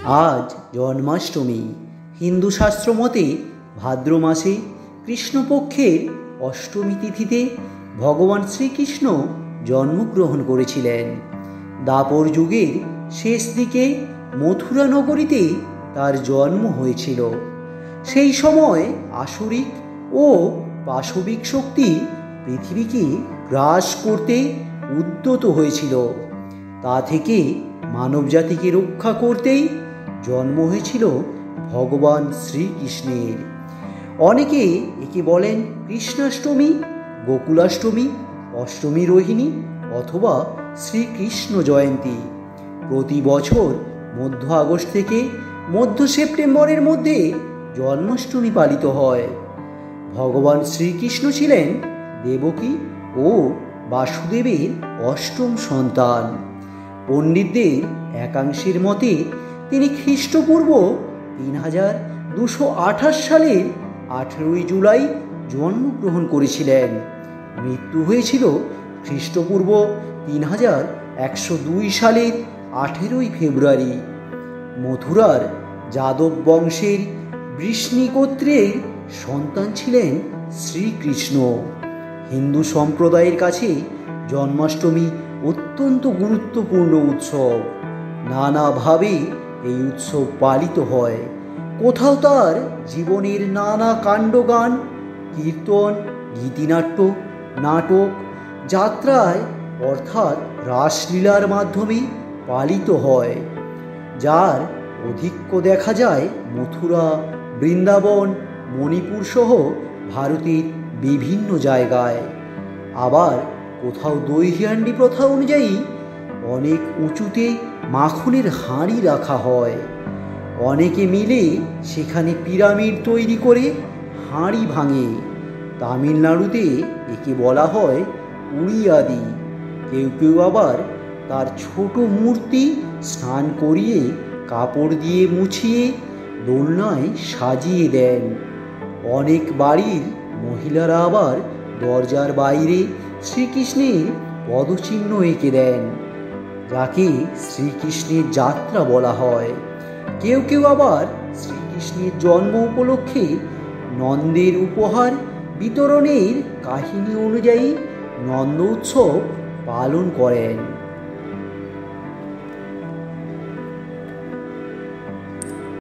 আজ জন্মাষ্টমী। হিন্দু শাস্ত্র মতে ভাদ্র মাসে কৃষ্ণপক্ষের অষ্টমী তিথিতে ভগবান শ্রীকৃষ্ণ জন্মগ্রহণ করেছিলেন। দাপর যুগের শেষ দিকে মথুরা নগরীতে তার জন্ম হয়েছিল। সেই সময় আসুরিক ও পাশবিক শক্তি পৃথিবীকে গ্রাস করতে উদ্যত হয়েছিল। তা থেকে মানবজাতিকে রক্ষা করতেই জন্ম হয়েছিল ভগবান শ্রীকৃষ্ণের। অনেকে একে বলেন কৃষ্ণাষ্টমী, গোকুলাষ্টমী, অষ্টমী রোহিণী অথবা শ্রীকৃষ্ণ জয়ন্তী। প্রতি বছর মধ্য আগস্ট থেকে মধ্য সেপ্টেম্বরের মধ্যে জন্মাষ্টমী পালিত হয়। ভগবান শ্রীকৃষ্ণ ছিলেন দেবকী ও বাসুদেবের অষ্টম সন্তান। পণ্ডিতদের একাংশের মতে তিনি খ্রিস্টপূর্ব 3228 সালের 18 জুলাই জন্মগ্রহণ করেছিলেন। মৃত্যু হয়েছিল খ্রিস্টপূর্ব 3102 সালের 18 ফেব্রুয়ারি। মথুরার যাদব বংশের বৃষ্ণি গোত্রের সন্তান ছিলেন শ্রীকৃষ্ণ। হিন্দু সম্প্রদায়ের কাছে জন্মাষ্টমী অত্যন্ত গুরুত্বপূর্ণ উৎসব। নানাভাবে এই উৎসব পালিত হয়। কোথাও তার জীবনের নানা কাণ্ডগান, কীর্তন, গীতিনাট্য, নাটক, যাত্রায় অর্থাৎ রাসলীলার মাধ্যমে পালিত হয়, যার অধিক্য দেখা যায় মথুরা, বৃন্দাবন, মণিপুর সহ ভারতের বিভিন্ন জায়গায়। আবার কোথাও দইহান্ডি প্রথা অনুযায়ী অনেক উঁচুতে মাখনের হাঁড়ি রাখা হয়। অনেকে মিলে সেখানে পিরামিড তৈরি করে হাঁড়ি ভাঙে। তামিলনাড়ুতে একে বলা হয় উড়িয়াদি। কেউ কেউ আবার তার ছোট মূর্তি স্নান করিয়ে কাপড় দিয়ে মুছিয়ে দোলনায় সাজিয়ে দেন। অনেক বাড়ির মহিলারা আবার দরজার বাইরে শ্রীকৃষ্ণের পদচিহ্ন এঁকে দেন, যাকে শ্রীকৃষ্ণের যাত্রা বলা হয়। কেউ কেউ আবার শ্রীকৃষ্ণের জন্ম উপলক্ষে নন্দের উপহার বিতরণের কাহিনী অনুযায়ী নন্দ উৎসব পালন করেন।